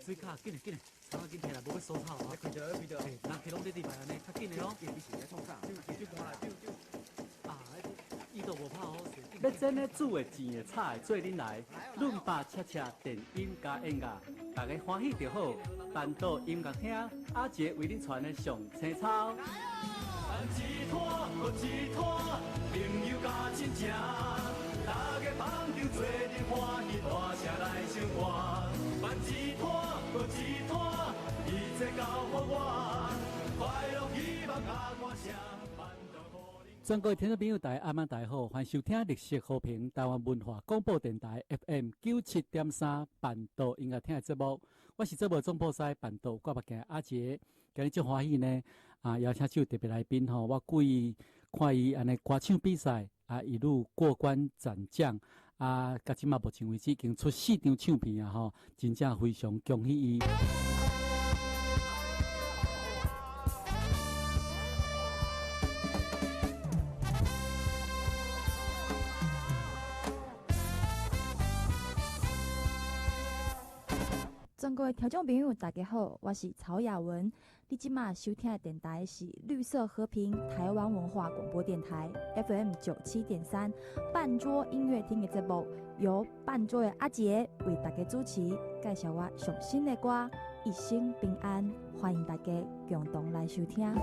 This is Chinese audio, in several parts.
水卡紧嘞，草啊紧摕来，无要收草啊。开着，开着。人去拢在地排安尼，较紧的哦。你是在创啥？就干啦，就。啊，伊都无拍好势。要真的煮的、钱的、菜的做恁来，润吧恰恰电音加音乐，大家欢喜就好。办到音乐厅，阿杰为恁传的上青草。办一摊，搁一摊，朋友加亲情，大家捧场做阵欢喜，大声来唱歌。办一摊，搁一摊，一切交予我，快乐希望加歌声，办到好你。全国听众朋友，大家阿晚大家好，欢迎收听历史和平台湾文化广播电台 FM 97.3办道音乐厅的节目。我是节目总播师办道郭北京阿杰，今日真欢喜呢邀请到特别来宾吼，我故意看伊安尼歌唱比赛一路过关斩将甲即马目前为止已经出4张唱片吼，真正非常恭喜伊。全国的听众朋友，大家好，我是曹雅文。你即马收听的电台是绿色和平台湾文化广播电台 FM 97.3半桌音乐厅的节目，由半桌的阿杰为大家主持，介绍我上新的歌，一生平安，欢迎大家共同来收听。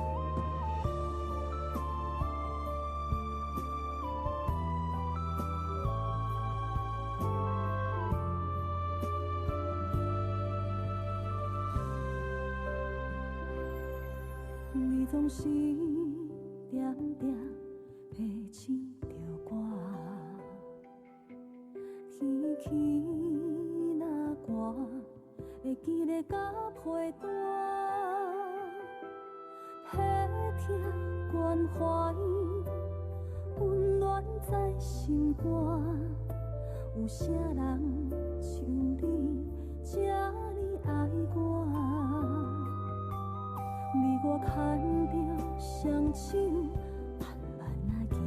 你总是点点陪唱着我，天气若寒，会记得到被单，体贴关怀，温暖在心肝。有啥人像你这呢爱我？你我牵着双手，慢慢行。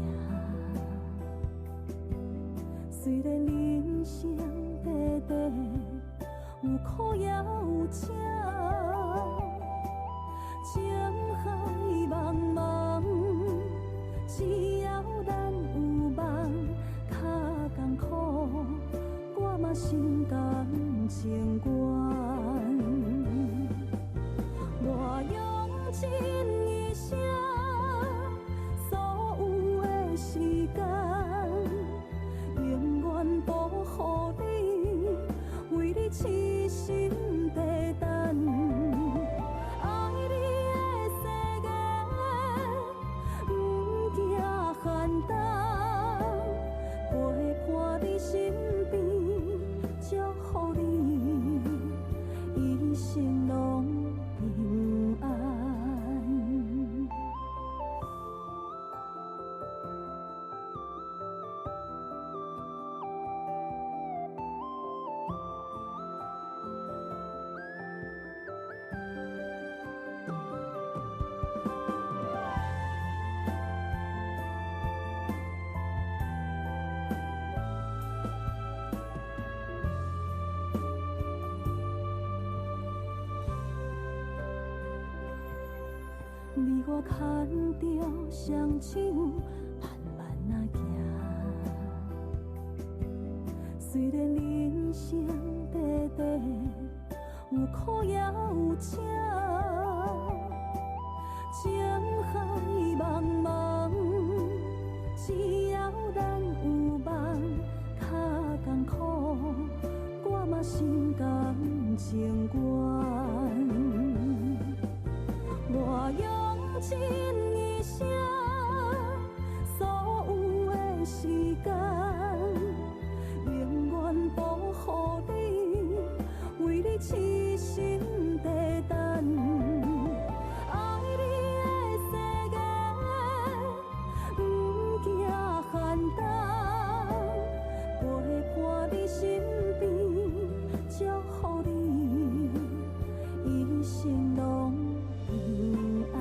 虽然人生短短，有苦也有请，情海茫茫，只要咱有梦，较艰苦，我嘛心甘情愿。我用尽一生所有的时间，永远保护你，为你痴心地等。爱你的世界，不惊寒冬，陪伴你身边，祝福你一生拢平安。你我牵着双手，慢慢行。虽然人生短短，有苦也有请，情海茫茫，只要咱有梦，较艰苦，我嘛心甘情愿。我用尽一生所有的时间，永远保护你，为你痴心地等。爱你的世界，不惊寒冬，陪伴你身边，祝福你一生拢平安。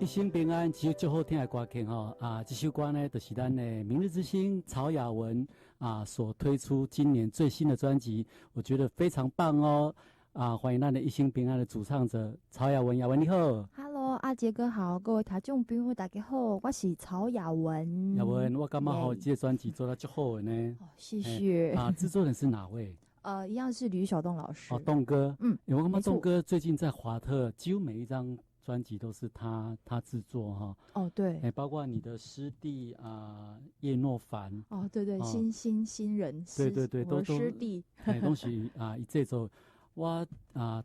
一生平安，其实最好听的歌曲这首歌呢，就是咱的明日之星曹雅文所推出今年最新的专辑，我觉得非常棒哦。欢迎咱的一生平安的主唱者曹雅文，雅文你好。Hello， 阿杰哥好，各位听众朋友大家好，我是曹雅文。雅文，我感觉这个专辑做得最好的呢。谢谢。制作人是哪位？一样是吕晓东老师。栋哥。我感觉栋哥最近在华特，几乎每一张专辑都是他制作哈。对。包括你的师弟叶诺凡。对，新人。对，我师弟。都是一这首。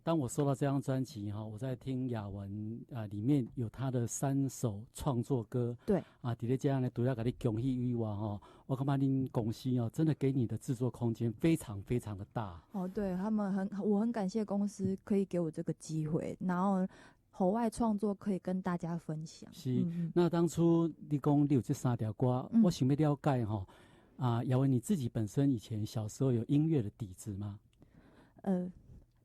当我收到这张专辑我在听雅文里面有他的3首创作歌。对。在这样呢，除了给你恭喜以外我感觉您公司真的给你的制作空间非常非常的大。对，我很感谢公司可以给我这个机会，然后海外创作可以跟大家分享。是。那当初你讲你有这3条歌，我想要了解雅文你自己本身以前小时候有音乐的底子吗？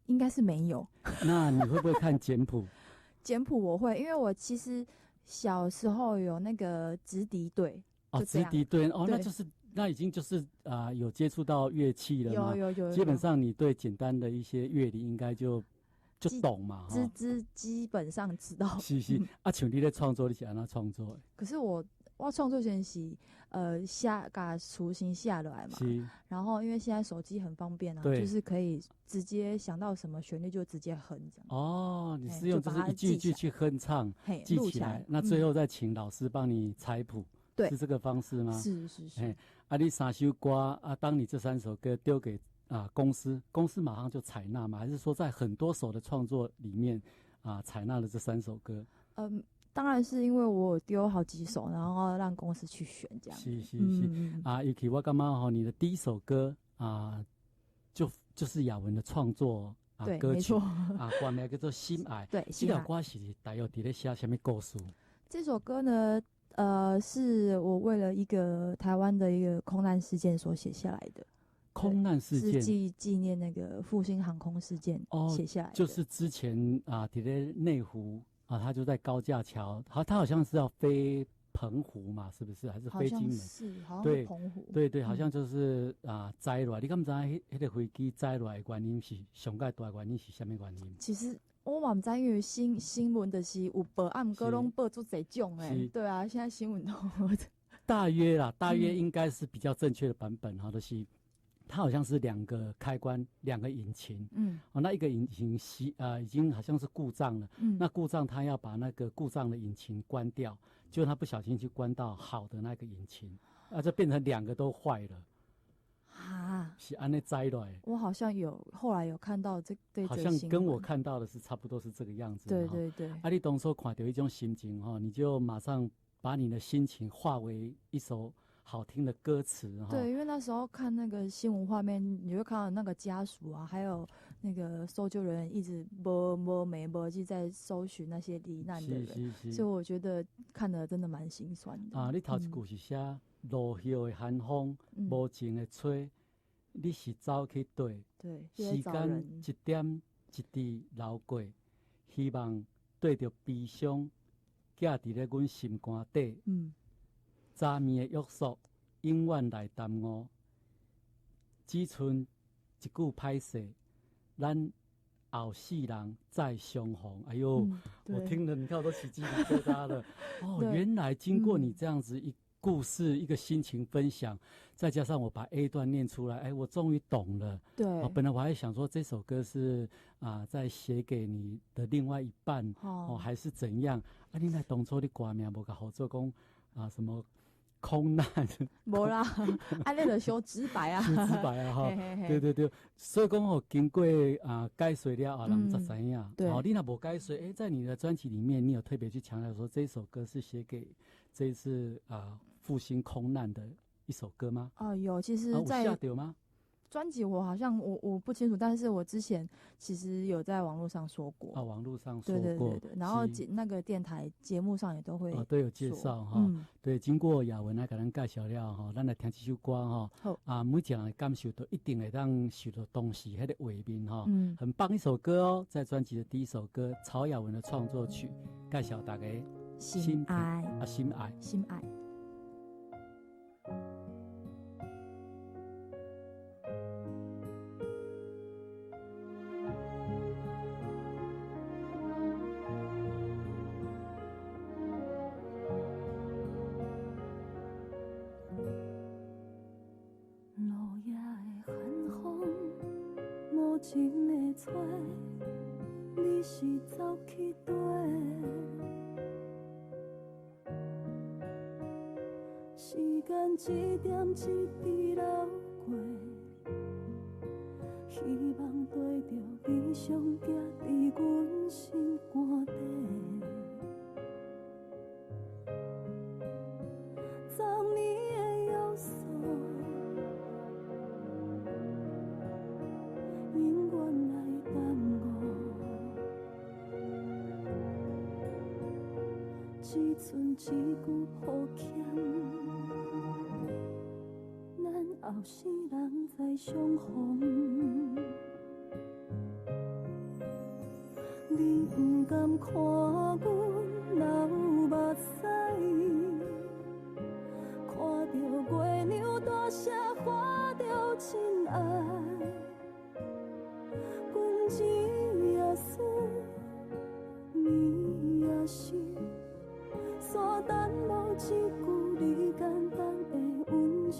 应该是没有。那你会不会看简谱？简谱我会，因为我其实小时候有那个直笛队。直笛队那已经就是有接触到乐器了吗？有。基本上你对简单的一些乐理应该就懂嘛。基本上知道。是。像你在创作，你是怎样创作的？可是我创作前是把雏形下来嘛。是。然后因为现在手机很方便就是可以直接想到什么旋律就直接哼这样。你是用就是一句一句去哼唱，记起来，那最后再请老师帮你采谱。对，是这个方式吗？是。你3首歌当你这3首歌丢给公司马上就采纳吗？还是说在很多首的创作里面采纳了这3首歌？当然是因为我有丢好几首，然后让公司去选这样。是。尤其我感觉你的第一首歌就是雅文的创作歌曲歌名叫做《心爱》。对，这条歌是大约在写什么故事？这首歌呢，是我为了一个台湾的一个空难事件所写下来的。空难事件是纪念那个复兴航空事件写下来的。就是之前在内湖他就在高架桥，他好像是要飞澎湖嘛，是不是？还是飞金门？好像是澎湖。对，好像就是载落来。你敢不知道那个飞机载落来的原因是上大的原因是什么原因？其实我嘛不知道，因为新闻的是有报案，各拢报出这种对啊，现在新闻都大约应该是比较正确的版本就是它好像是2个开关，2个引擎。那一个引擎已经好像是故障了。那故障它要把那个故障的引擎关掉，结果他不小心去关到好的那个引擎，就变成2个都坏了。是安尼摘来。我好像后来有看到对，好像跟我看到的是差不多是这个样子。对。你当初看到一种心情你就马上把你的心情化为一首好听的歌词。对，因为那时候看那个新闻画面，你会看到那个家属还有那个搜救人员一直没去在搜寻那些罹难的人。是。所以我觉得看得真的蛮心酸的。你头一句是写落叶的寒风，无情的吹，你是走去对？对，时间一点一滴流过，希望对着悲伤架伫咧阮心肝底。早暝的约束永远来耽误，只剩一句歹势，咱后世人再相逢。哎呦，我听了你看我都起鸡皮疙瘩了。原来经过你这样子故事一个心情分享，再加上我把 A 段念出来，我终于懂了。对，本来我还想说这首歌是在写给你的另外一半还是怎样？你来当初你歌名无甲好做讲什么空难？无啦，那就修直白啊，修直白哈。对，所以讲经过解说了后，人才知影。对，你若无解说，在你的专辑里面，你有特别去强调说这首歌是写给这一次复兴空难的一首歌吗？有，其实在有下掉吗？专辑我好像我不清楚，但是我之前其实有在网络上说过。网络上说过。对，然后那个电台节目上也都会都有介绍对，经过雅文来给咱介绍了咱来听这首歌每一个人的感受都一定会当受到当时那个画面很棒一首歌在专辑的第一首歌曹雅文的创作曲，介绍大家心爱，心爱。心爱。落叶的寒风，无情的吹，你是走去佗？时间一点一滴流过，希望对着悲伤行伫阮心肝底。昨暝的约束，永远来耽误，只剩一句抱歉。咱后生人再相逢，你不甘看阮流目屎，看着月亮大声喊着亲爱，阮只也思，你也是，山等无一句你简单的温柔。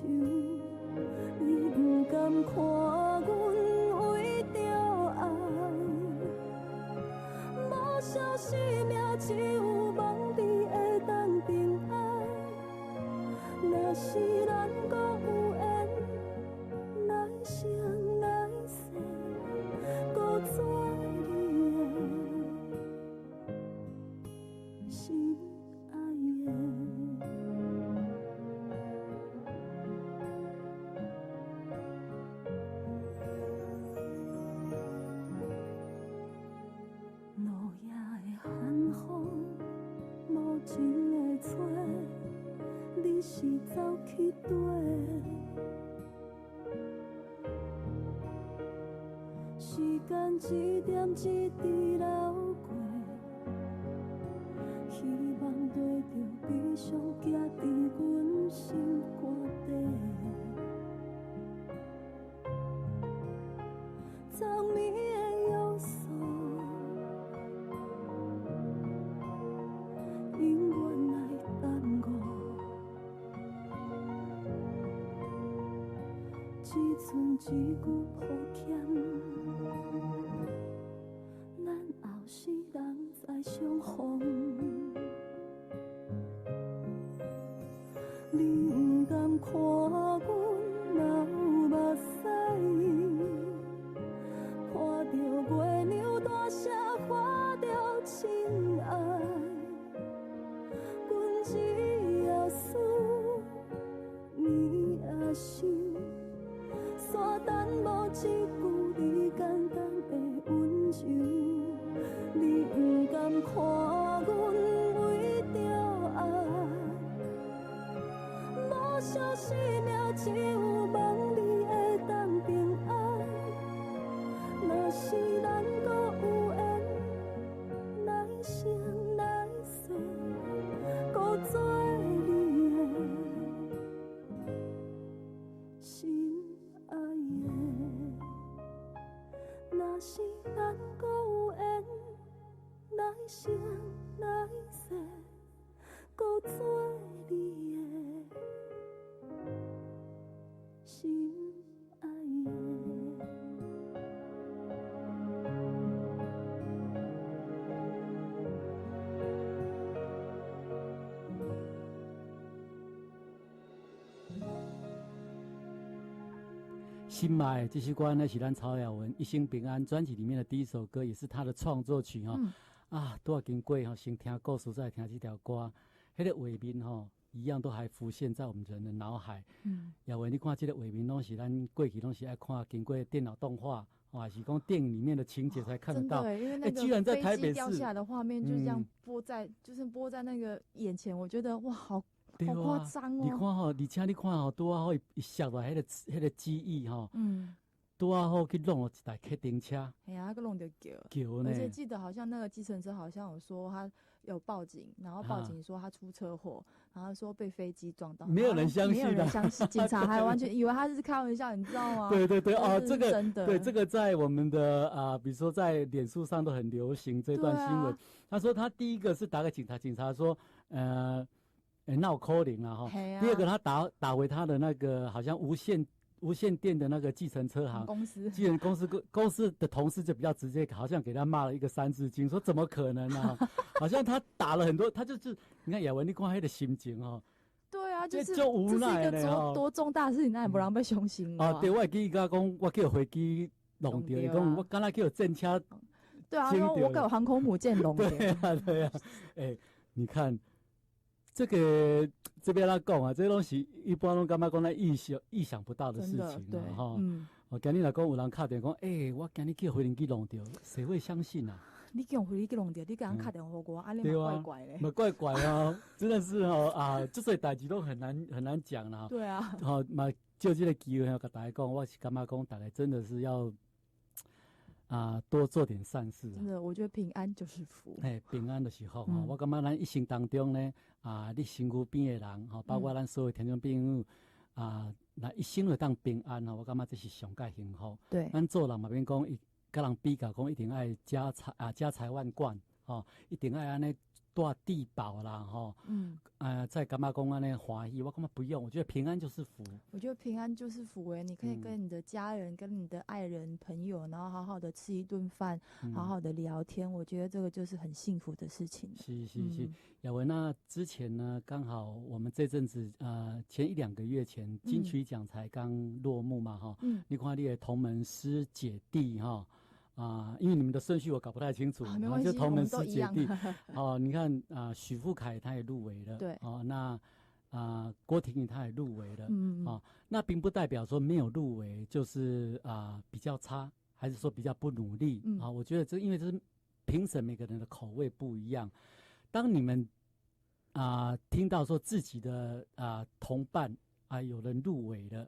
你不甘看阮为着爱，无消息命，只有梦你会当平安。若是咱搁有缘，来生来世，搁做你的心爱的。落叶的寒风，无情的吹，你是走去佗？时间一点一滴流过，希望对着悲伤行伫阮心肝底。昨暝的约束，永远来耽误，只剩一句抱歉。咱后生人再相逢，你不甘看阮流目屎，看着月亮大声喊着亲爱，阮只也思，你也是，山等无一句你简单的温柔。你不甘看阮为着爱，无消息命，只有梦你会当平安。若是咱搁有缘，来生来世，搁做你的心爱的。若是咱搁有缘，来生来世，搁做你的心爱的。心爱这首歌呢是咱曹雅文《一生平安》专辑里面的第一首歌，也是他的创作曲哦。拄啊经过先听故事再听这条歌，迄个画面一样都还浮现在我们人的脑海。雅文，你看这个画面拢是咱过去拢是爱看，经过电脑动画，还是讲电影里面的情节才看得到。真的，因为那居然在台北市飞机掉下来的画面就这样播在，就是播在那个眼前，我觉得哇，好夸张哦！你看而且你看拄啊会摔到迄个记忆拄啊好去弄了一台客丁车，哎呀，个弄着叫。桥呢而，且记得好像那个计程车好像有说他有报警，然后报警说他出车祸，然后说被飞机撞到，没有人相信啊没有人相信，警察还完全以为他是开玩笑，你知道吗？对对对哦，是这个真的，对这个在我们的比如说在脸书上都很流行这段新闻。对啊他说他第一个是打给警察，警察说闹 calling 啊哈。嘿啊第二个他打回他的那个好像无线电的那个计程车行。公司既然公司的同事就比较直接，好像给他骂了一个三字经，说怎么可能啊？好像他打了很多，他就是你看雅文，你看他的心情哦。对啊，就是就无奈这是一个呢哦多重大的事情，那也不让被凶心啊，对，我会记伊甲讲，我叫飞机弄掉，伊弄到啊讲我刚才叫正车。对啊，惊到了说我有航空母舰龙对呀、对呀、你看这个这边他讲啊，这东西一般都感觉讲咱意想不到的事真的对情啊，哈。嗯，我今日来讲，有人打电话讲，我今日叫飞机弄掉，谁会相信啊？你叫回去弄掉，你给人打电话给我，啊，你对啊嘛怪怪嘞。那怪怪哦，真的是哦这些代志都很难讲啦。对啊，好，嘛就这个机会，跟大家讲，我是感觉讲，大家真的是要多做点善事啊。真的，我觉得平安就是福。平安的时候嗯我感觉咱一生当中呢，你身躯边的人包括咱所有听众朋友那一生会当平安我感觉这是上界幸福。对，咱做人嘛免讲，甲人比较讲一定爱家财万贯一定爱安尼大地保啦再感觉讲安尼欢喜，我感觉不用，我觉得平安就是福。我觉得平安就是福你可以跟你的家人、跟你的爱人、朋友，然后好好的吃一顿饭，好好的聊天，我觉得这个就是很幸福的事情。是，雅文那之前呢，刚好我们这阵子前1-2个月前金曲奖才刚落幕嘛你看你的同门师姐弟因为你们的顺序我搞不太清楚，没关系，就同门师我们都一样姐弟你看许富凯他也入围了，对那郭婷婷他也入围了，那并不代表说没有入围就是比较差，还是说比较不努力我觉得因为这是评审每个人的口味不一样。当你们听到说自己的同伴有人入围了，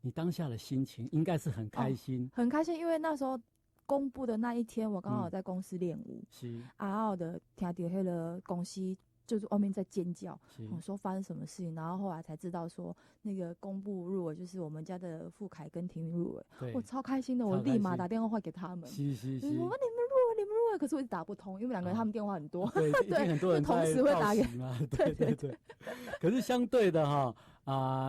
你当下的心情应该是很开心，很开心，因为那时候公布的那一天，我刚好在公司练舞，是好的听到那个公司就是外面在尖叫，我说发生什么事情，然后后来才知道说那个公布入围就是我们家的傅凯跟婷云入围，我超开心的，我立马打电话给他们，是，说你们入围，可是我一直打不通，因为2个人他们电话很多，对，一定很多人同时会打给对。可是相对的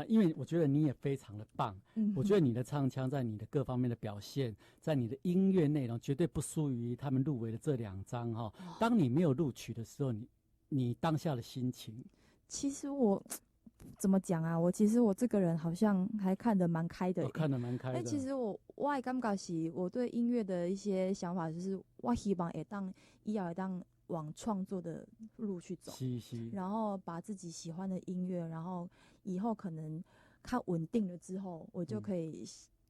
因为我觉得你也非常的棒，我觉得你的唱腔在你的各方面的表现，在你的音乐内容绝对不输于他们入围的这2张当你没有录取的时候，你当下的心情，其实我怎么讲其实我这个人好像还看得蛮开的，看得蛮开的。其实我的感觉是，我对音乐的一些想法，就是我希望以后会当往创作的路去走，是，然后把自己喜欢的音乐，然后以后可能看稳定了之后，我就可以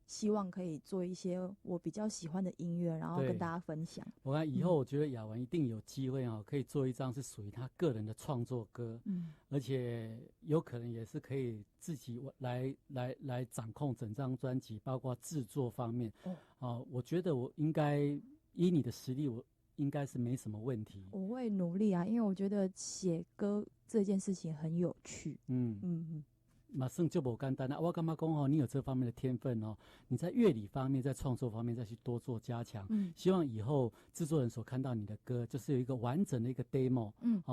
希望可以做一些我比较喜欢的音乐，然后跟大家分享。我看以后我觉得雅文一定有机会可以做一张是属于他个人的创作歌，而且有可能也是可以自己来掌控整张专辑，包括制作方面。我觉得我应该以你的实力，我应该是没什么问题。我会努力因为我觉得写歌这件事情很有趣。嘛算就不简单我感觉讲你有这方面的天分你在乐理方面，在创作方面再去多做加强。希望以后制作人所看到你的歌，就是有一个完整的一个 demo。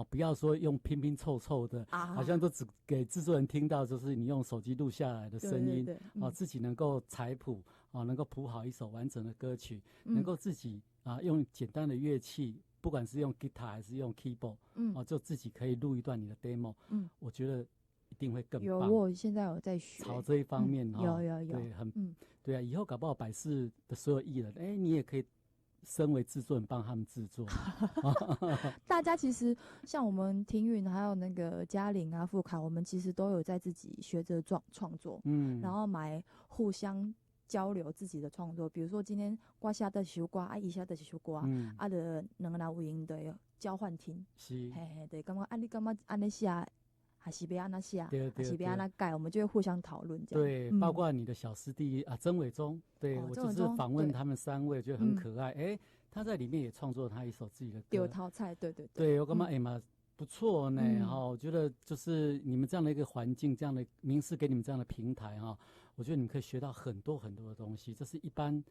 不要说用拼拼凑凑的，好像都只给制作人听到，就是你用手机录下来的声音。对自己能够采谱能够谱好一首完整的歌曲，能够自己用简单的乐器，不管是用 guitar 还是用 keyboard，就自己可以录一段你的 demo。我觉得一定会更棒。我现在有在学，朝这一方面有，对，对以后搞不好百事的所有艺人，你也可以身为制作人帮他们制作。大家其实像我们庭允还有那个嘉玲傅凯，我们其实都有在自己学着创作，然后互相交流自己的创作。比如说今天我写的首歌伊写的首歌就2个人有闲就交换听，对，感觉你感觉安尼写还是要安那写，对还是要安那改，我们就会互相讨论这样。对，包括你的小师弟啊，曾伟忠，对我就是访问他们3位，觉得很可爱。哎，他在里面也创作他一首自己的歌，丢套菜，对对对。对，我感觉哎嘛不错呢，我觉得就是你们这样的一个环境，这样的民视给你们这样的平台哈，我觉得你们可以学到很多很多的东西，这是一般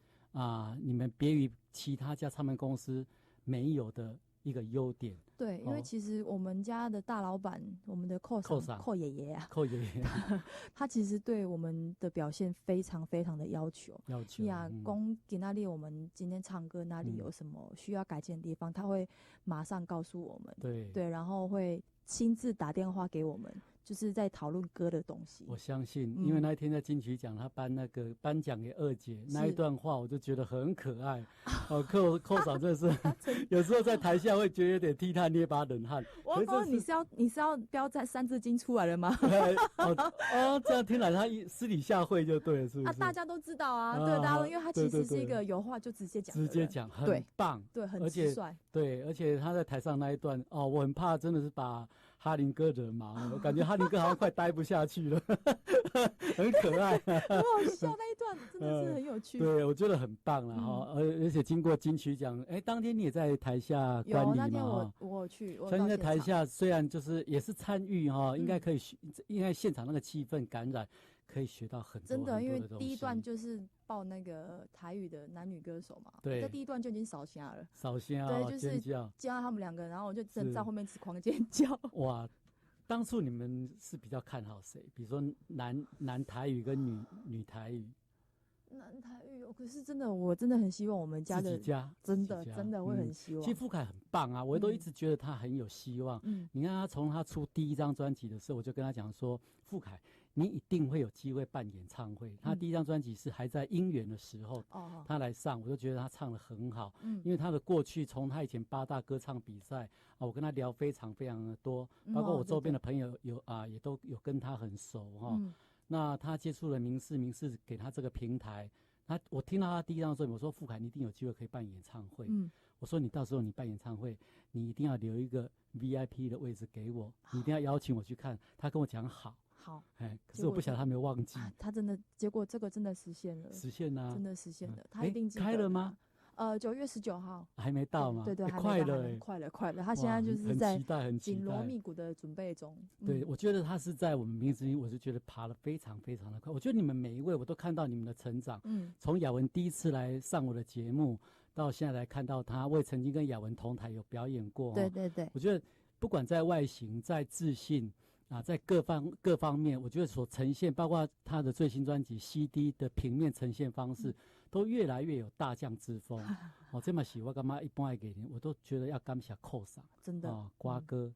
你们别于其他家唱片公司没有的一个优点。对，因为其实我们家的大老板，我们的寇爷爷啊，寇爷爷，他其实对我们的表现非常非常的要求呀。公给那里，我们今天唱歌哪里有什么需要改进的地方，他会马上告诉我们。对，然后会亲自打电话给我们，就是在讨论歌的东西。我相信，因为那一天在金曲奖，他颁奖给二姐那一段话，我就觉得很可爱。寇嫂真的是有时候在台下会觉得有点替他捏把冷汗。你是要标在3字经出来了吗？这样听来他私底下会就对了，是不是？大家都知道啊，对，大家都，因为他其实是一个有话就直接讲，很棒，对，很直率。对，而且他在台上那一段，我很怕真的是把哈林哥惹麻了，我感觉哈林哥好像快待不下去了，很可爱，很好笑那一段，真的是很有趣。对，我觉得很棒了哈，而且经过金曲奖，当天你也在台下观礼嘛？那天我有去，相信在台下虽然就是也是参与哈，应该可以，应该现场那个气氛感染，可以学到很多真的，因为东西。第一段就是报那个台语的男女歌手嘛，对，在第一段就已经扫瞎了，对，就是叫他们2个，然后我就在后面狂尖叫。哇，当初你们是比较看好谁？比如说男台语跟女台语。男台语，可是真的，我真的很希望我们家的真的会很希望。其实傅凯很棒啊，我都一直觉得他很有希望。你看他从他出第1张专辑的时候，我就跟他讲说，傅凯，你一定会有机会办演唱会。他第1张专辑是还在音源的时候，他来上，我就觉得他唱得很好。因为他的过去，从他以前8大歌唱比赛我跟他聊非常非常的多，包括我周边的朋友也都有跟他很熟哈。那他接触了民视给他这个平台，我听到他第1张专辑，我说傅凯，你一定有机会可以办演唱会。我说你到时候你办演唱会，你一定要留一个 VIP 的位置给我，你一定要邀请我去看。他跟我讲好，可是我不晓得他没有忘记。他真的，结果这个真的实现了，真的实现了。他一定记得开了吗？9月19号还没到吗？对，快了，快了。他现在就是在紧锣密鼓的准备中。对，我觉得他是在我们民视，我就觉得爬得非常非常的快。我觉得你们每一位，我都看到你们的成长。从雅文第一次来上我的节目，到现在来看到他，我也曾经跟雅文同台有表演过。对，我觉得不管在外形、在自信在各方面，我觉得所呈现，包括他的最新专辑 CD 的平面呈现方式。都越来越有大将之风。这么喜欢干嘛一般爱给你，我都觉得要感谢寇嫂，真的瓜哥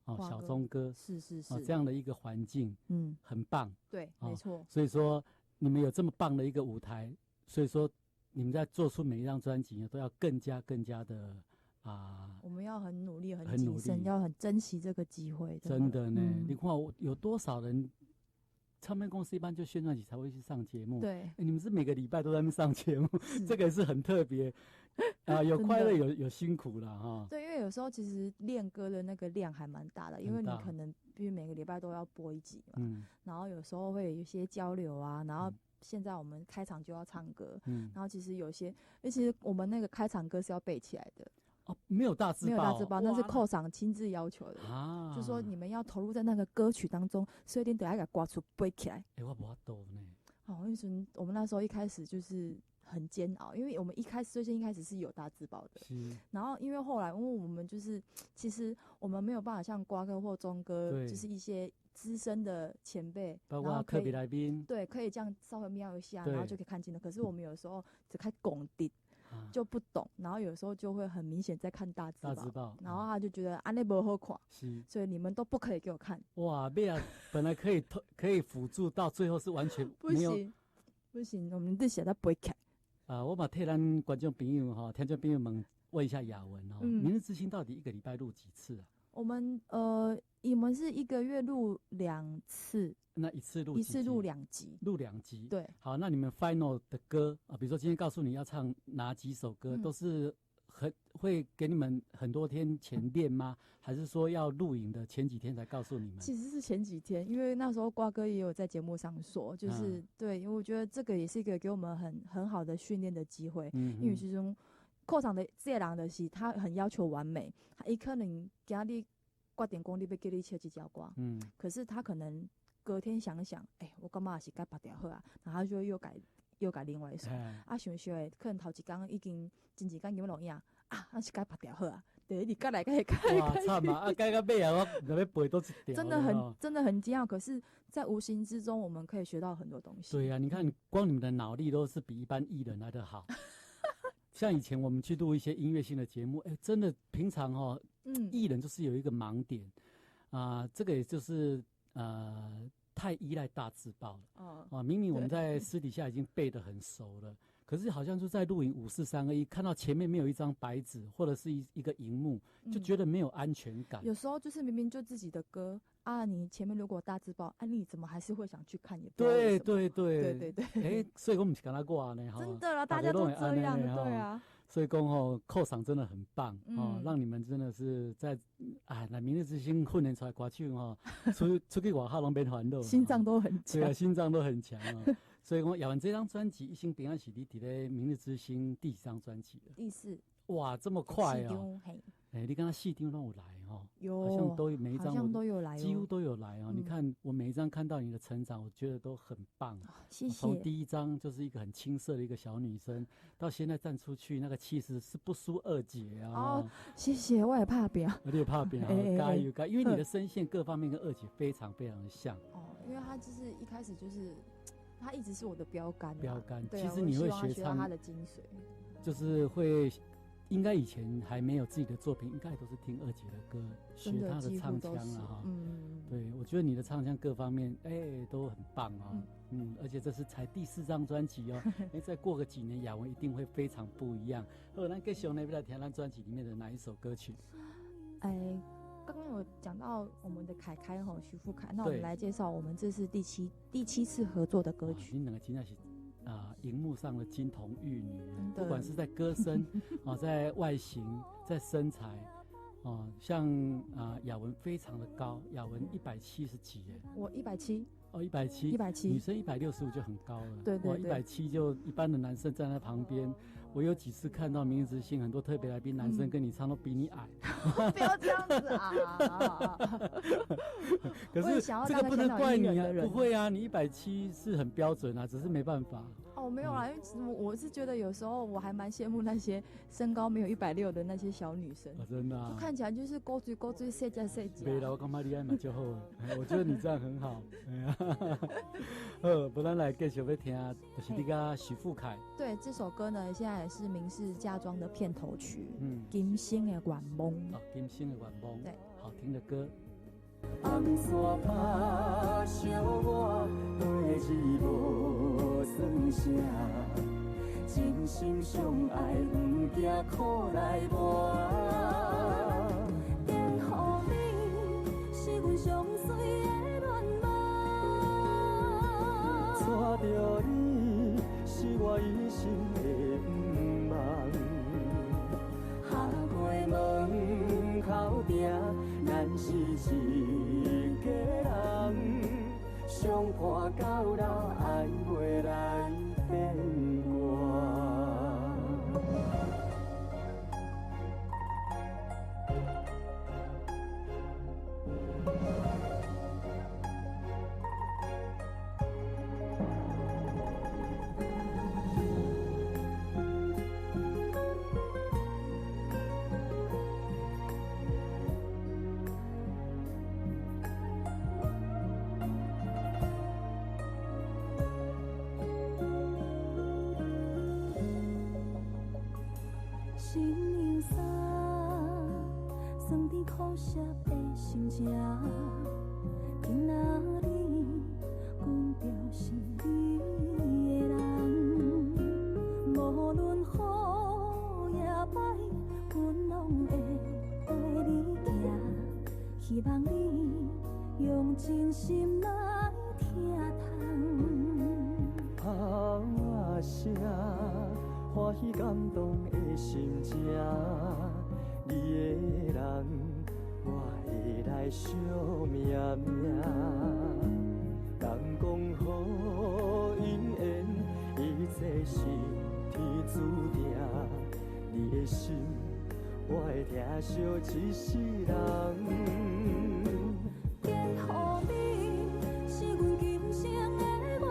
小钟哥，是这样的一个环境，很棒。对，没错。所以说你们有这么棒的一个舞台，所以说你们在做出每一张专辑呢，都要更加的我们要很努力，很谨慎，要很珍惜这个机会。真的呢，你看有多少人。唱片公司一般就宣传期才会去上节目，对，你们是每个礼拜都在那边上节目，这个是很特别有快乐有辛苦了哈。对，因为有时候其实练歌的那个量还蛮大的，因为你可能必须每个礼拜都要播1集嘛，然后有时候会有一些交流啊，然后现在我们开场就要唱歌，然后其实有些，因为其实我们那个开场歌是要背起来的。没有大字报，那是寇长亲自要求的就说你们要投入在那个歌曲当中，所以你得要给刮出背起来。我不懂呢。我们那时候一开始就是很煎熬，因为我们最先一开始是有大字报的，然后因为后来，因为我们就是其实我们没有办法像瓜哥或钟哥，就是一些资深的前辈，包括特别来宾，对，可以这样稍微瞄一下，然后就可以看清了。可是我们有时候只看拱地。就不懂，然后有时候就会很明显在看大字报，然后他就觉得那不好看，所以你们都不可以给我看。哇，本来可以辅助，到最后是完全没有，不行，我们得写在不会看。我把替咱观众朋友听众朋友们问一下雅文明日之星到底一个礼拜录几次啊？我们是1个月录2次。那一次录2集，录2集。对，好，那你们 final 的歌比如说今天告诉你要唱哪几首歌，都是会给你们很多天前练吗？还是说要录影的前几天才告诉你们？其实是前几天，因为那时候瓜哥也有在节目上说，就是、对，因为我觉得这个也是一个给我们很好的训练的机会，因为其中课场的这个人就是他很要求完美，他可能今日决定讲你要叫你唱这条歌，可是他可能隔天想想，我干嘛是该拔掉好啊，然后他就又改另外一首，想的可能头一天已经前几天有录影啊，那是该拔掉好啊。对，你改来改改，哇，惨啊！改到尾啊，我就要背都一条。真的很惊讶，可是，在无形之中，我们可以学到很多东西。对啊，你看，光你们的脑力都是比一般艺人来得好。像以前我们去录一些音乐性的节目，真的平常艺人就是有一个盲点这个也就是太依赖大字报了。明明我们在私底下已经背得很熟了。可是好像就在录影5、4、3、2、1，看到前面没有一张白纸或者是一个荧幕，就觉得没有安全感。有时候就是明明就自己的歌啊，你前面如果大字报，你怎么还是会想去看？也不知道为什么。对。所以我们是跟他过呢，真的啦，大家都这样的，对啊。所以讲扣场真的很棒让你们真的是在来明日之星训练出来歌手出去外口拢免烦恼，心脏都很强。对啊，心脏都很强所以讲，亚文这张专辑《一心平安喜》你伫咧《明日之星》第几张专辑了？第4。哇，这么快哦！你跟他4张都有来有，好像都每一张好像都有来几乎都有来你看我每一张看到你的成长，我觉得都很棒。谢谢。从第1张就是一个很青涩的一个小女生，到现在站出去，那个气势是不输二姐谢谢，我也怕表，我也怕表，加油加油！因为你的声线各方面跟二姐非常非常的像。因为她就是一开始就是。他一直是我的标杆。其实你会学唱，他的精髓，就是会，应该以前还没有自己的作品，应该都是听二姐的歌，学她的唱腔对，我觉得你的唱腔各方面，都很棒而且这是才第4张专辑再过个几年，亚文一定会非常不一样。好，那继续呢，要来听咱专辑里面的哪一首歌曲？刚刚有讲到我们的凯凯徐富凯，那我们来介绍我们这是第七次合作的歌曲。你两个真的是荧幕上的金童玉女，不管是在歌声在外形，在身材像亚文非常的高，亚文170几耶，我170。170，女生165就很高了。对，170就一般的男生站在旁边。我有几次看到《明日之星》，很多特别来宾男生跟你唱都比你矮。不要这样子啊！可是这个不能怪你啊，不会啊，你170是很标准啊，只是没办法。没有啦，因为我是觉得有时候我还蛮羡慕那些身高没有160的那些小女生。真的啊，就看起来就是高追细加细加。没啦，我感觉你还蛮就好的，我觉得你这样很好。不然来继续要听，就是你跟许富凯。对，这首歌呢，现在也是明视嫁妆的片头曲。金星的愿望。金星的愿望。对，好听的歌。红线拍烧我，过日无算啥。真心相爱，不惊苦来磨。嫁予你，是阮上水的恋梦。娶着你，是我一生的愿望。下过门口埕。咱是一家人，相伴到老，爱袂来变卦。苦涩的心情，今仔日，阮就是你的人。无论好也歹，阮拢会陪你行。希望你用真心来听痛。好声，欢喜感动的心情，你的人我会来惜命命。人讲好姻缘，一切是天注定。你的心我会疼惜一世人。寄予你是阮今生的愿望，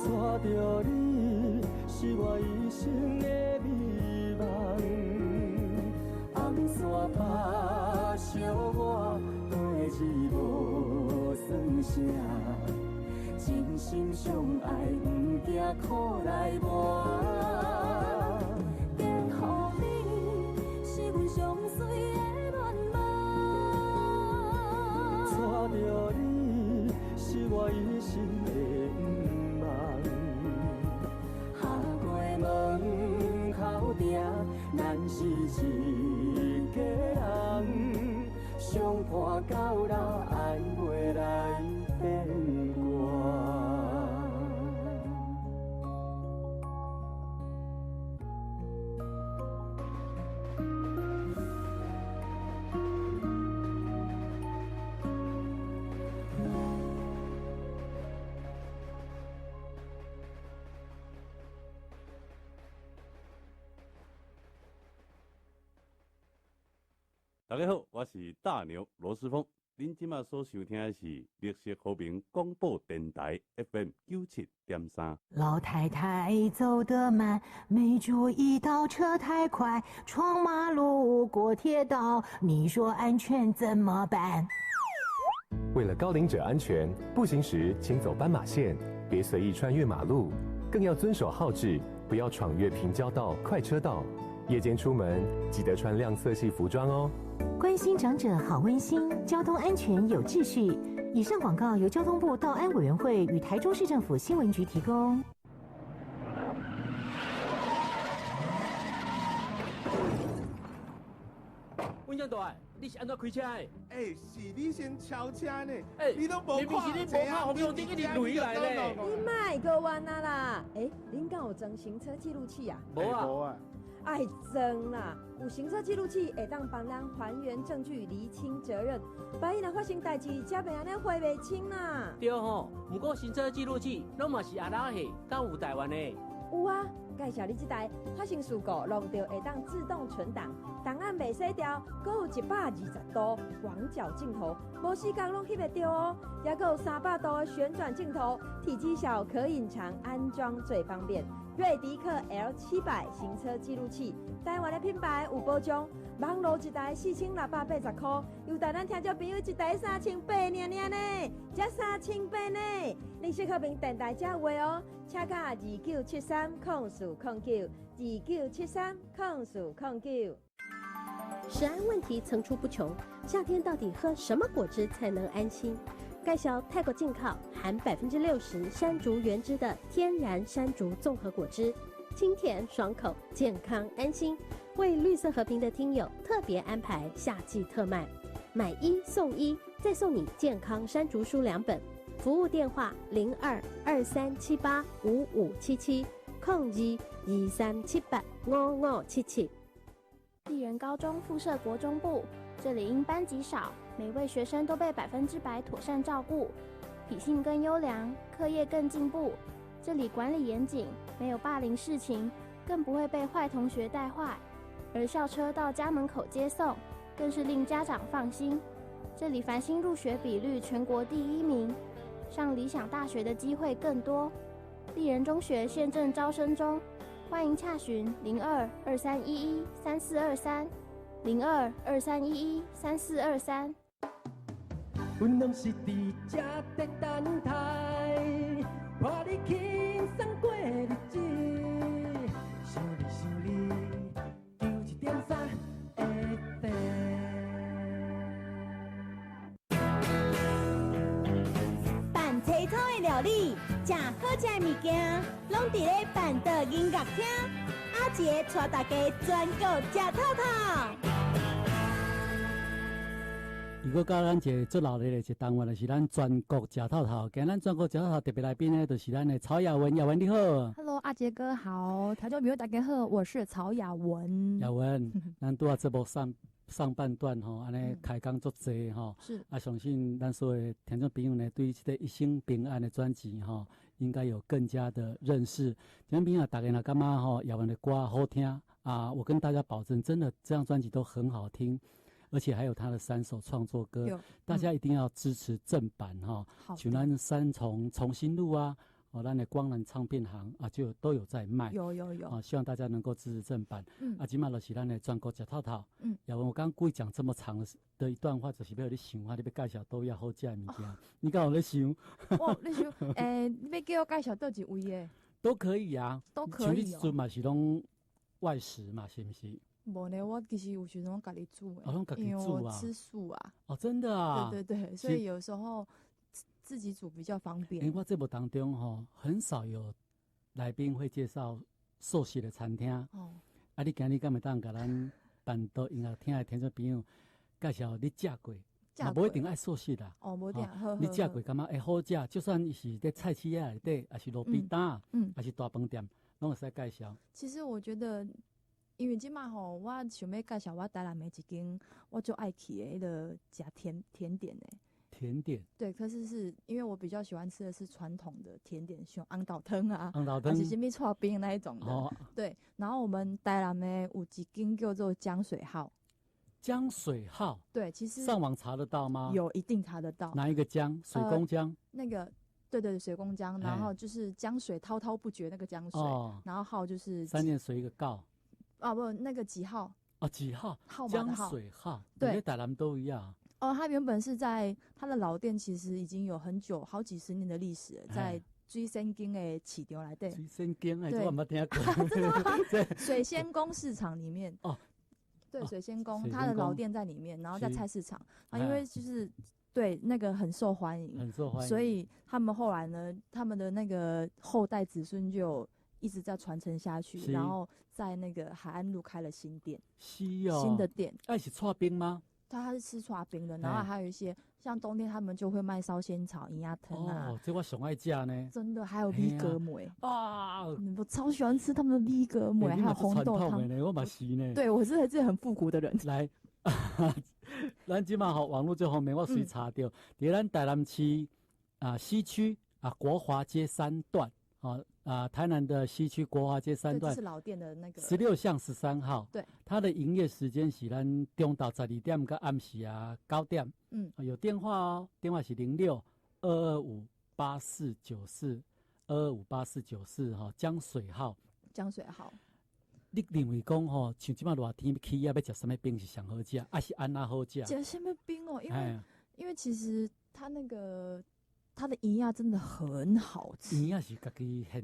带着你是我一生的美梦。红线拍烧我，过日无算啥。真心相爱，不惊苦来磨。寄予你是阮上水的愿望，带着你是我一生的梦。下过门口埕，咱是一家人，相伴到老，爱袂来变卦。大家好，我是大牛罗斯峰。您今麦所收听的是绿色和平广播电台 FM 97.3。老太太走得慢，没注意到车太快，闯马路过铁道，你说安全怎么办？为了高龄者安全，步行时请走斑马线，别随意穿越马路，更要遵守号志，不要闯越平交道、快车道。夜间出门记得穿亮色系服装哦。关心长者好温馨，交通安全有秩序。以上广告由交通部道安委员会与台中市政府新闻局提供。温江大，你是安怎开车的？是你先超车呢，你都无明明是你无拍红绿灯，一直累来咧。你莫个弯啊啦！恁敢有装行车记录器啊？无啊。爱装啦，有行车记录器会当帮人还原证据、厘清责任。万一若发生代志，才袂安尼回袂清啦。对吼，不过行车记录器拢嘛是阿拉的，敢有台湾的？有啊，介绍你这台发生事故弄到会当自动存档，档案袂洗掉，阁有120度广角镜头，无时间拢翕会到哦。也阁有300度的旋转镜头，体积小可隐藏，安装最方便。瑞迪克 L700行车记录器，台湾的品牌有保障，网络一台4680块，有台咱听众朋友一台3800呢，才3800呢。绿色和平电台这话哦，请卡29730409，29730409。食安问题层出不穷，夏天到底喝什么果汁才能安心？介绍泰国进口含60%山竹原汁的天然山竹综合果汁，清甜爽口，健康安心。为绿色和平的听友特别安排夏季特卖，买1送1，再送你健康山竹书2本。服务电话0223785577，0223785577。丽人高中附设国中部，这里因班级少，每位学生都被100%妥善照顾，品性更优良，课业更进步。这里管理严谨，没有霸凌事情，更不会被坏同学带坏。而校车到家门口接送，更是令家长放心。这里繁星入学比率全国第1名，上理想大学的机会更多。丽人中学现正招生中，欢迎洽询0223113423，0223113423。阮拢是伫这在等待，伴你轻松过日子。想你91.3 FM。办青草的料理，食好食的物件，拢伫咧办桌音乐厅。阿杰带大家全国食透透。如果到咱一个最热烈的一单元，就是咱全国食透透。今日咱全国食透透特别来宾呢，就是咱的曹雅文，雅文你好。Hello， Hello， 阿杰哥好，台中朋友大家好，我是曹雅文。雅文，咱拄啊这部上半段吼，安尼开讲足济吼，是啊，相信咱所有的听众朋友呢，对这个《一生平安》的专辑吼，应该有更加的认识。听众朋友大家若感觉吼，雅文的歌好听啊，我跟大家保证，真的这张专辑都很好听。而且还有他的3首创作歌，大家一定要支持正版哈。像咱3重新录啊，咱的光南唱片行啊，就都有在卖。有啊，希望大家能够支持正版。啊，今嘛就是咱的全国食套套。要不我刚刚故意讲这么长的一段话，就是要你想啊，你要介绍都要好食的物件。你敢有咧想？哇，你想，你要叫我介绍倒一位诶？都可以啊，都可以。像你嘛是拢外食嘛，是不是？无呢，我其实有时拢家己煮诶，因为我吃素啊。哦，真的啊。对对对，所以有时候自己煮比较方便。我这部当中很少有来宾会介绍素食的餐厅。哦。啊，你今日敢会当甲咱办到音乐厅的听众朋友介绍你食过？嘛无一定爱素食啦。哦，无一定。好。你食过感觉会好食？就算是在菜市仔内底，还是路边摊，还是大饭店，拢会使介绍。其实我觉得。因为即马吼，我想要介绍我台南的一间我就爱去的迄个食甜点的。甜点。对，可是因为我比较喜欢吃的是传统的甜点，像红豆汤啊，还是什么刨冰那一种的。哦。对，然后我们台南的有一间叫做江水号。江水号。对，其实上网查得到吗？有，一定查得到。哪一个江？水宫江。那个。对对对，水宫江，然后就是江水滔滔不绝那个江水，然后号就是3点水一个告。啊不，那个几号？哦，几号？号江水号，对，台南都一样。哦，它原本是在它的老店，其实已经有很久，好几十年的历史了，在水仙宫的市场来对。水仙宫哎，我没听过。真的吗？水仙宫市场里面。哦。对，水仙宫，它的老店在里面，然后在菜市场啊，因为就是对那个很受欢迎，很受欢迎，所以他们后来呢，他们的那个后代子孙就一直在传承下去，然后在那个海岸路开了新店，新的店。是刨冰吗？他是吃刨冰的，然后还有一些像冬天他们就会卖烧仙草、银鸭汤啊。哦，这我上爱吃呢。真的，还有米格梅啊，我超喜欢吃他们的米格梅，还有红豆汤。我嘛是呢。对，我是很复古的人。来，咱今嘛网络最方面，我随查到，在咱台南市西区国华街3段。台南的西区国华街3段，是老店的那个16巷13号。对，它的营业时间是咱中昼12点到暗时9点。有电话哦，电话是0622584494，22584494哈，江水号。江水号。你认为讲吼，像即马热天起要吃什么冰是上好吃，还是安那好吃？吃什么冰哦？因为其实它那个。它的营养真的很好吃，营养是家己家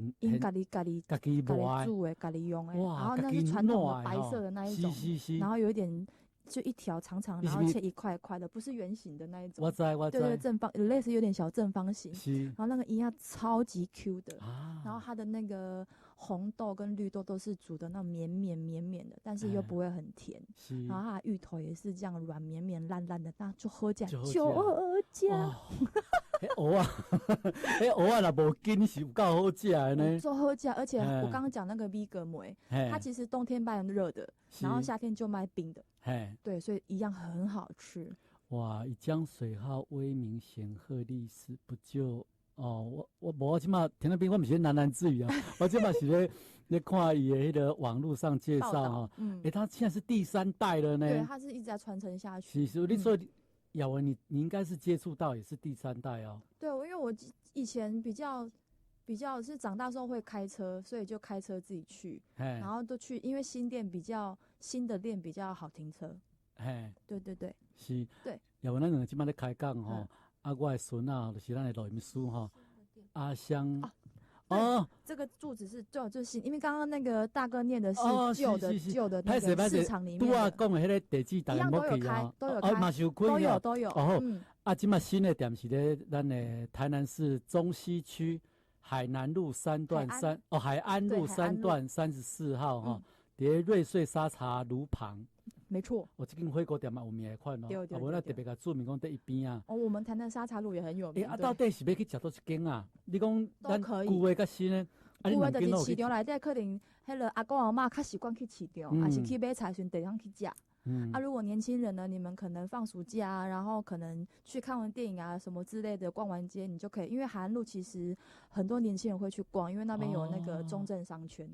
己煮的，家己用的，然后那是传统的白色的那一种，然后有一点就一条长长，然后切一块一块的，不是圆形的那一种。我知，对，正方，类似有点小正方形。然后那个营养超级 Q 的，然后它的那个红豆跟绿豆都是煮的那种绵绵的，但是又不会很甜。然后它的芋头也是这样软绵绵烂烂的，那就好吃，就好吃。蚵啊，蚵啊，若无筋是有够好食的呢。做好食，而且我刚刚讲那个米格梅，它其实冬天卖热的，然后夏天就卖冰的。对，所以一样很好吃。哇，以江水号威名显赫历史，不就我即马听那边我不是喃喃自语啊，我即马是咧看伊的迄个网络上介绍哈，他现在是第3代了呢。对，他是一直在传承下去。其实你说。雅文，你应该是接触到也是第3代哦。对，因为我以前比较是长大时候会开车，所以就开车自己去，然后都去，因为新的店比较好停车。对对对。是。对。雅文，咱两个今摆咧开讲吼，我的孙就是咱的录音师吼，阿香。这个柱子是就是因为刚刚那个大哥念的是旧的那个市场里面的。拄啊讲的迄个地址，一样都有开，嘛是有开都有。即马新的店是咧咱的台南市中西区海南路3段海安路3段34号哈，在瑞穗沙茶炉旁。没错，我这间火锅店嘛有名的款哦，我那特别甲注明讲在一边啊。我们台南沙茶路也很有名。到底是要去食倒一间啊？你讲咱旧的甲新的，你有诶，就是两间都有去市场内底可能迄个阿公阿嬷较习惯去市场，还是去买菜时阵地方去食。如果年轻人呢，你们可能放暑假啊，然后可能去看完电影啊什么之类的，逛完街，你就可以，因为海岸路其实很多年轻人会去逛，因为那边有那个中正商圈，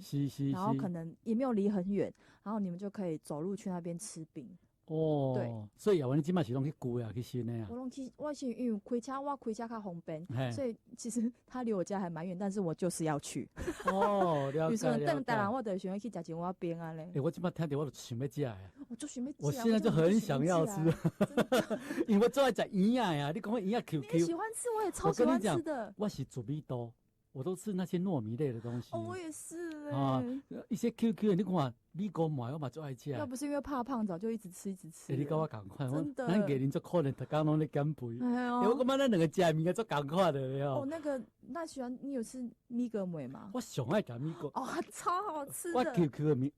然后可能也没有离很远，然后你们就可以走路去那边吃冰。哦，对，所以亚文你即摆是拢去估呀，去新的啊。我是因为开车较方便，所以其实他离我家还蛮远，但是我就是要去。哦，了解。比如说等台人，我就想要去食一碗冰啊嘞。我即摆听到我就想要食呀。我就想要吃。我现在就很想要吃，因为我最爱食营养呀。你讲营养 QQ， 你喜欢吃，我也超喜欢吃的。我是煮米多。我都吃那些糯米类的东西。哦，我也是嘞。啊，一些 QQ 的，你看米糕糜，我嘛最爱吃。要不是因为怕胖，早就一直吃。你跟我同款，真的。咱家人做可能逐工拢咧减肥。哎呦，我感觉咱两个食物做同款的了。哦，那喜欢你有吃米糕糜吗？我上爱吃米糕。哦，超好吃的。我 QQ 的米，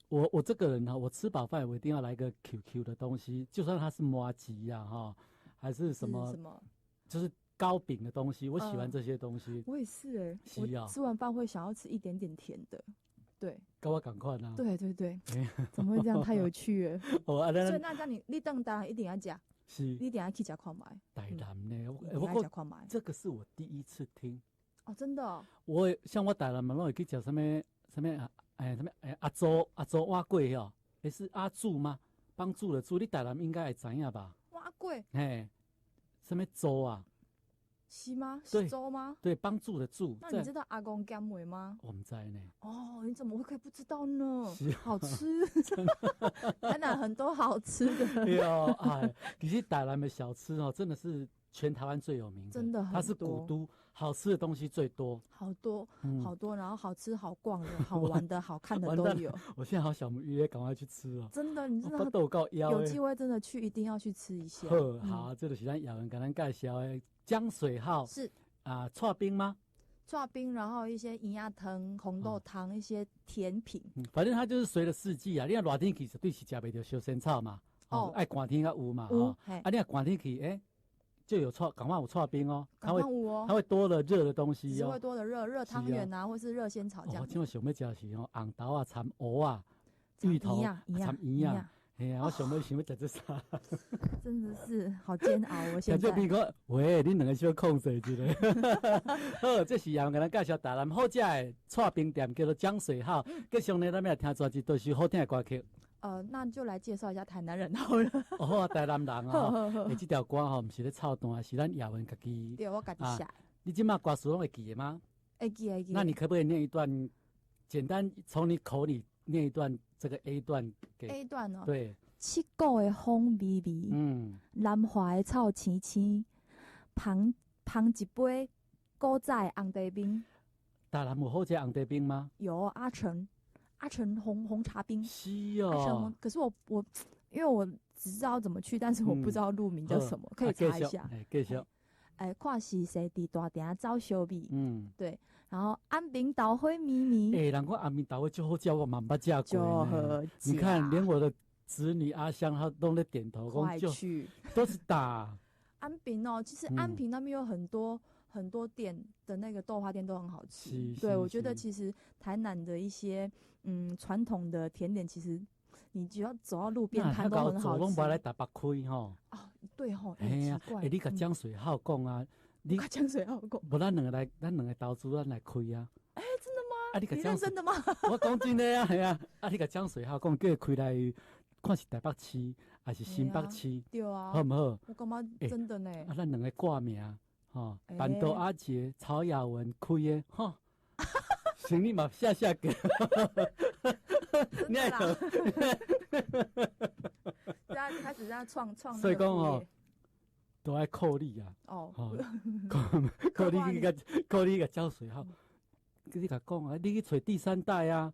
我这个人哈，我吃饱饭我一定要来个 QQ 的东西，就算它是麻糬呀哈，还是什么，就是糕饼的东西，我喜欢这些东西。我也是我吃完饭会想要吃一点点甜的，对。跟我赶快啊！对，怎么会这样？太有趣了。所以那这样你等当然一定要吃，是，你一定要去吃看买。台南呢，我吃看买。这个是我第一次听。哦，真的哦。像我台南嘛，拢会去吃什么阿祖碗粿哟？是阿祖吗？帮助的助，你台南应该会知影吧？碗粿。嘿，什么粥啊？是吗？是粥吗？对，帮助的助。那你知道阿公咸糜吗？我们在呢。哦，你怎么会可以不知道呢？好吃，台南很多好吃的。哎呦，哎，其实台南的小吃哦，真的是全台湾最有名的，真的很多。它是古都，好吃的东西最多。好多，好多，然后好吃、好逛的、好玩的、好看的都有。我现在好想约，赶快去吃哦。真的，你真的有机会真的去，一定要去吃一下。好，这就是咱雅文给咱介绍的。江水号是啊，刨冰吗？刨冰，然后一些营养汤、红豆汤，一些甜品。反正它就是随着四季啊。你看热天气绝对是吃不到烧仙草嘛，爱寒天才有嘛，你看寒天气，就有赶快有刨冰哦，它会多了热的东西哦，会多的热汤圆啊，或是热仙草这样。我想要吃是红豆啊、掺蚵啊、芋头、掺营养。哎呀，我想要吃这啥？真的是好煎熬，我现在。听讲，喂，你两个需要控制一下。好，这是杨给咱介绍台南好食的刨冰店，叫做江水号。继续呢，咱们来听一都是好听的歌曲。那就来介绍一下台南人好了。哦，台南人啊，这条歌吼，不是咧操蛋，是咱雅文家己。对，我家己写。你今嘛歌词拢会记的吗？会记。那你可不可以念一段？简单从你口里念一段这个 A 段给 A 段哦。对。七股的风微微，南华的草青青，捧一杯古早的红茶冰。台南有好吃红茶冰吗？有阿成红茶冰。是哦。可是我因为我只知道怎么去，但是我不知道路名叫什么，可以查一下。继续。看是谁伫大店找小米。对。然后安平豆花咪咪。人讲安平豆花就好吃，我蛮捌吃过呢。你看，连我的子女阿香他都在点头，快去，都是打。安平哦，其实安平那边有很多店的那个豆花店都很好吃。对，我觉得其实台南的一些传统的甜点，其实你只要走到路边摊都很好吃。拢不来台北开吼。哦，对吼，奇怪。你甲江水浩讲啊，你甲江水浩讲，无咱两个投资，咱来开啊。真的吗？你认真的吗？我讲真的啊，系啊。你甲江水浩讲，叫开来。看是台北市还是新北市，对啊，好唔好？我感觉真的呢。咱两个挂名，板豆阿杰、曹雅文开的，行李嘛下个。你爱讲，开始在创。所以讲都爱扣你啊。扣你个浇水哈。你甲讲啊，你去找第三代啊。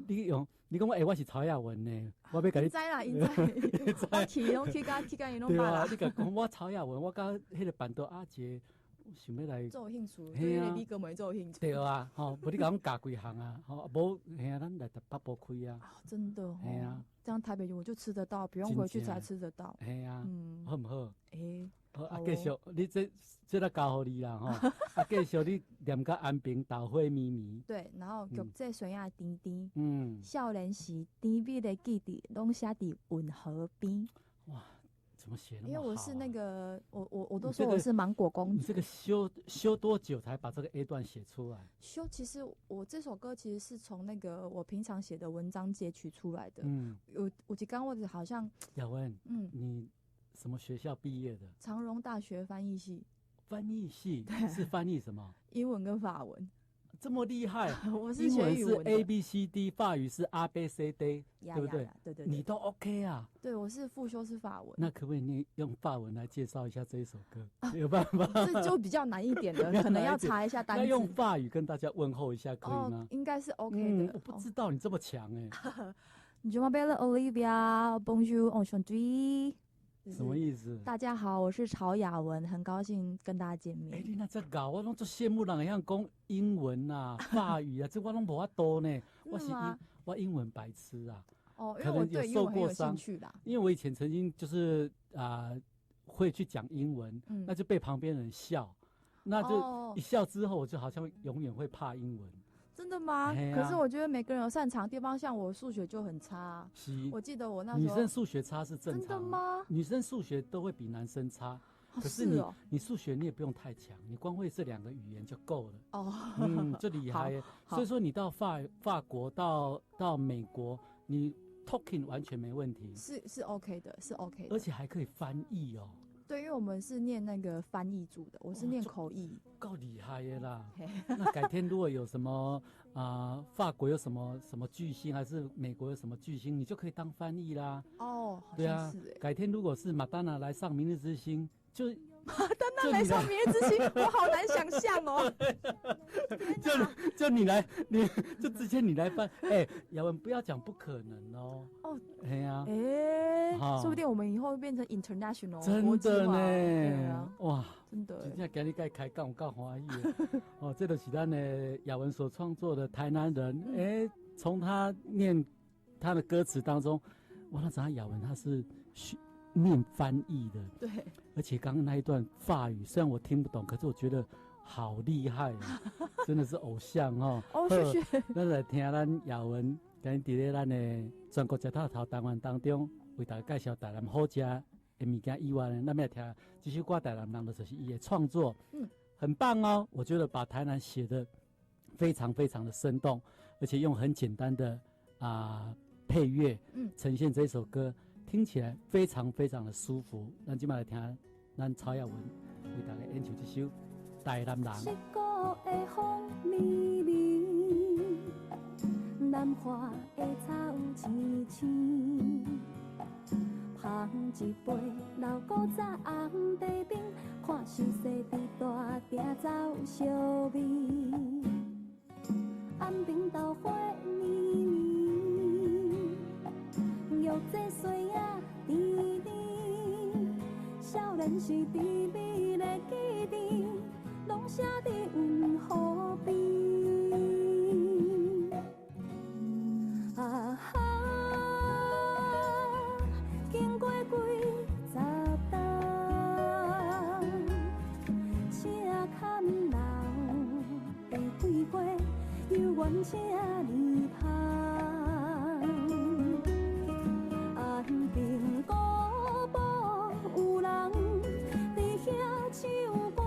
你讲我是曹雅文呢，我要甲你。知啦，因知。我去甲伊拢捌啦。对啊，你甲讲我曹雅文，我甲迄个板豆阿杰，想要来做兴趣，嘿啊对你哥们做兴趣。对啊，吼，无你甲阮教几项啊，吼，无嘿啊，咱来台北部开啊，真的哦，嘿啊，这样台北我就吃得到，不用回去才吃得到。嘿啊，好毋好？好啊，好继续，你这来教互你啦，吼，啊，继续你念甲安平豆花咪咪。对，然后玉这水啊甜甜，少年时甜蜜的记忆，拢写伫运河边。哇，怎么写那么好？因为我是那个，我都说我是芒果公主。你这个修多久才把这个 A 段写出来？其实我这首歌其实是从那个我平常写的文章截取出来的。我就刚问好像。雅文，你什么学校毕业的？长荣大学翻译系。翻译系是翻译什么？英文跟法文。这么厉害！我是学语文的。英文是 A B C D， 法语是 A B C D， 对不对？对。你都 OK 啊？对，我是副修是法文。那可不可以你用法文来介绍一下这一首歌？有办法？这就比较难一点的，可能要查一下单词。那用法语跟大家问候一下可以吗？应该是 OK 的。我不知道你这么强哎。Je m'appelle Olivia, bonjour, enchanté。什么意思？大家好，我是曹雅文，很高兴跟大家见面。你那这搞，我拢做羡慕人会晓讲英文啊、法语啊，这我拢无法多呢。我英文白痴啊。因为我对英文很有兴趣啦。因为我以前曾经就是会去讲英文，那就被旁边人笑，那就一笑之后，我就好像永远会怕英文。真的吗？可是我觉得每个人有擅长的地方，像我数学就很差。我记得我那时候女生数学差是正常。真的吗？女生数学都会比男生差。可是你数学你也不用太强，你光会这2个语言就够了。就厉害。所以说你到法国到美国，你 talking 完全没问题。是 OK 的，是 OK 的。而且还可以翻译哦。对，因为我们是念那个翻译组的，我是念口译。够厉害的啦！那改天如果有什么法国有什么巨星，还是美国有什么巨星，你就可以当翻译啦。好对啊。改天如果是马丹娜来上《明日之星》，马丹娜来上《明日之星》，我好难想象哦。就你来，就之前你来翻。雅文不要讲不可能哦。说不定我们以后会变成 international。真的呢。哇，真的。今天跟你开讲，我够欢喜的。这就是咱的雅文所创作的《台南人》。从他念他的歌词当中，我那知道雅文他是念翻译的。对。而且刚刚那一段法语，虽然我听不懂，可是我觉得好厉害啊，真的是偶像哦。谢谢。咱来听咱雅文，今日在咱的全国食透透单元当中，为大家介绍台南好食的物件以外呢，咱们来听这首歌台南人的就是伊的创作，很棒哦。我觉得把台南写的非常非常的生动，而且用很简单的配乐，呈现这首歌，听起来非常非常的舒服。咱今麦来听咱曹雅文为大家演唱这首《台南人》。是故的风微微，南花的草青青，捧一杯老古早红茶冰，看西西伫大鼎走烧味，安平豆花绵绵，玉这水啊甜甜，少年时甜蜜的记忆，拢写伫运河边。经过几十冬，车坎老，第几回犹原车儿香。安平古堡有人伫遐唱歌，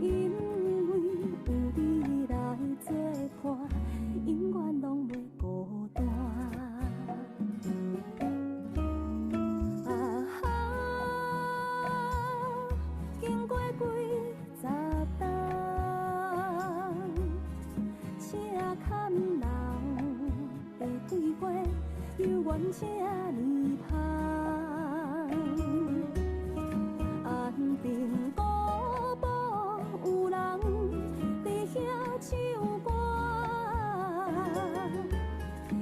因为有你来作伴，永远拢袂孤单。经过几十冬，车坎老，第几回犹原车儿香。安平古堡有人伫遐唱歌，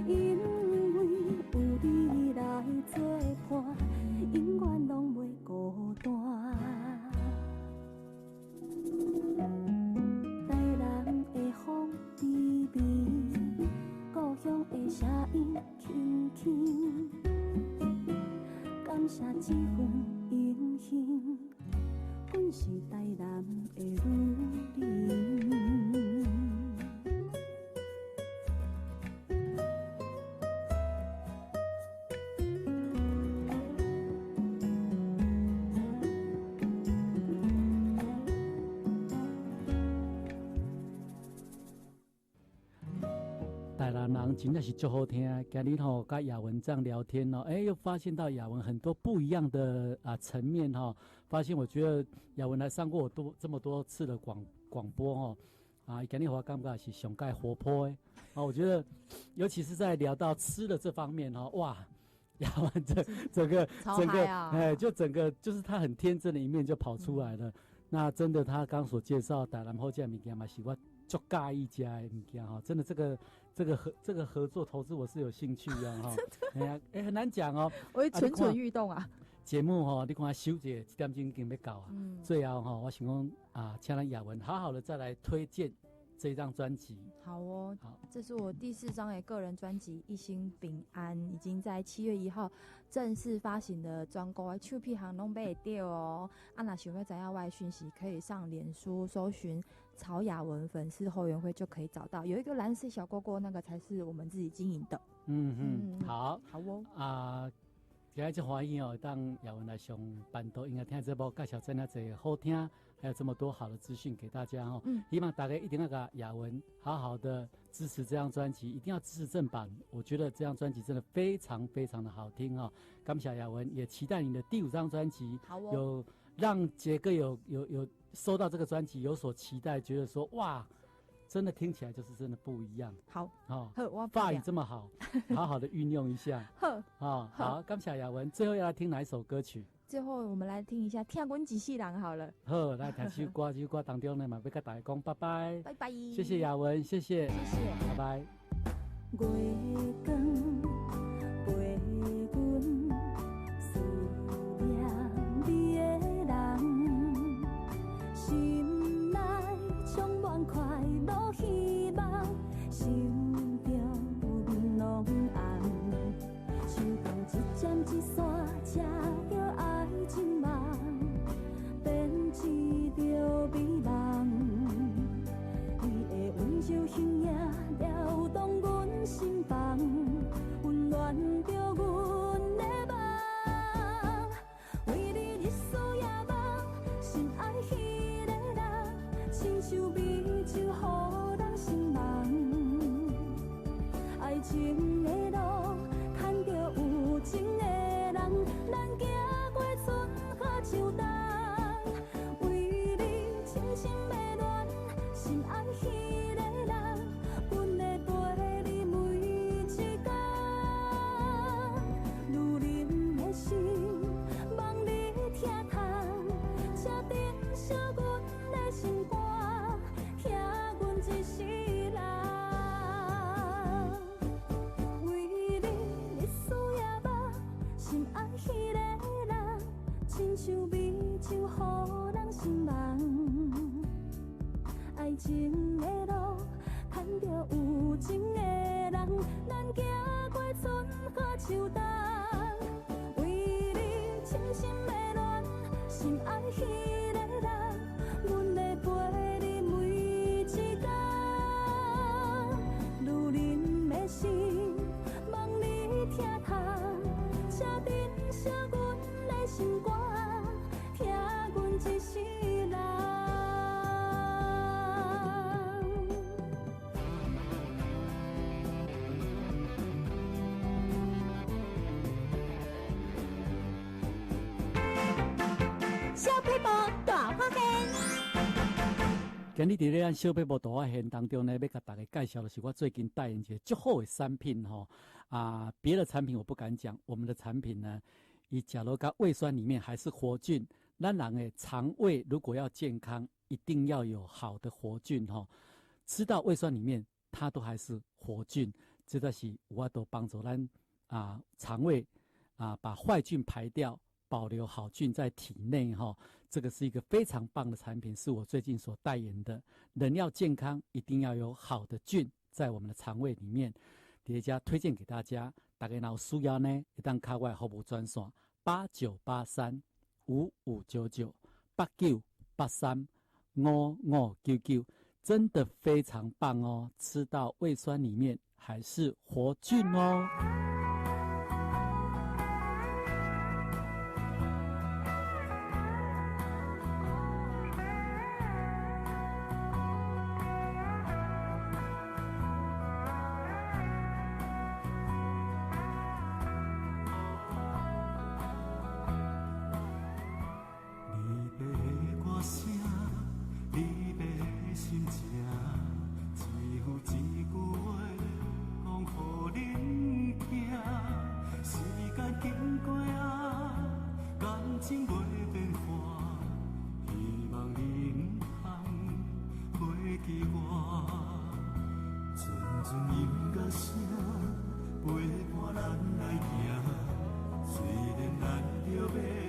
因为有你来作伴，永远拢袂孤单。的声音轻轻，感谢这份荣幸，阮是台南的女人。台南人真的是足好听，今日吼跟雅文这样聊天哦，又发现到雅文很多不一样的层面哈，发现我觉得雅文来上过我这么多次的广播哦，今日我感觉是上盖活泼我觉得尤其是在聊到吃的这方面哇，雅文整个就整个就是他很天真的一面就跑出来了。那真的他刚所介绍台南好这物件嘛，是我足介意食的物件真的这个合作投资我是有兴趣的很难讲我会蠢蠢欲动节目你看收一点钟已经要到最后我想讲请咱雅文好好的再来推荐这张专辑。好，这是我第4张的个人专辑《一心平安》，已经在7月1号正式发行的专辑的唱片行拢买得到若想要知道我的讯息，可以上脸书搜寻曹雅文粉丝后援会就可以找到，有一个蓝色小勾勾，那个才是我们自己经营的。好今日真欢喜当雅文来上班都应该听这部介绍真的这好听，还有这么多好的资讯给大家希望大家一定要给雅文好好的支持这张专辑，一定要支持正版，我觉得这张专辑真的非常非常的好听感谢雅文，也期待你的第5张专辑有让杰哥有收到这个专辑有所期待，觉得说哇真的听起来就是真的不一样。好我法语这么好好好的运用一下好感谢雅文。最后要来听哪一首歌曲？最后我们来听一下听阮一世人好了。好，来听这首歌，这首歌当中呢嘛要跟大家讲拜拜。拜拜，谢谢雅文，谢谢，拜拜。月光陪阮思念你的人，心内充满快乐希望，心中有面拢红，手动一针一线车着爱情梦，编织着美梦，你的温柔形影撩动阮心房，温暖着阮的梦，为你日思夜梦，心爱迄个人，亲像美酒，予人心梦。爱情的路，牵着有情的人，咱行过春夏秋冬，为你倾心的恋，心爱迄个人，阮会陪你每一天。女人的心，望你听透，车顶烧阮的心肝，听阮一世人。为你日思夜梦，心爱迄个人，亲像美酒，予人心梦。爱情的路，牵着有情的人，咱行过春夏秋冬，为你倾心的恋，心爱迄个人，阮会陪你每一天。女人的心，望你听透，车顶烧阮的心肝，听阮一世人。小佩宝大发现，今日伫咧咱小撇步大发现当中呢，要甲大家介绍的是我最近代言一个足好的产品别的产品我不敢讲，我们的产品呢，以假如讲胃酸里面还是活菌，咱人的肠胃如果要健康，一定要有好的活菌吃到胃酸里面，它都还是活菌，这就是我都帮助咱肠胃把坏菌排掉，保留好菌在体内这个是一个非常棒的产品，是我最近所代言的。人要健康，一定要有好的菌在我们的肠胃里面。伫遮推荐给大家，大家若有需要呢，会当敲我的服务专线8983559989835599，真的非常棒哦！吃到胃酸里面还是活菌哦。陪伴咱来行，虽然咱着要。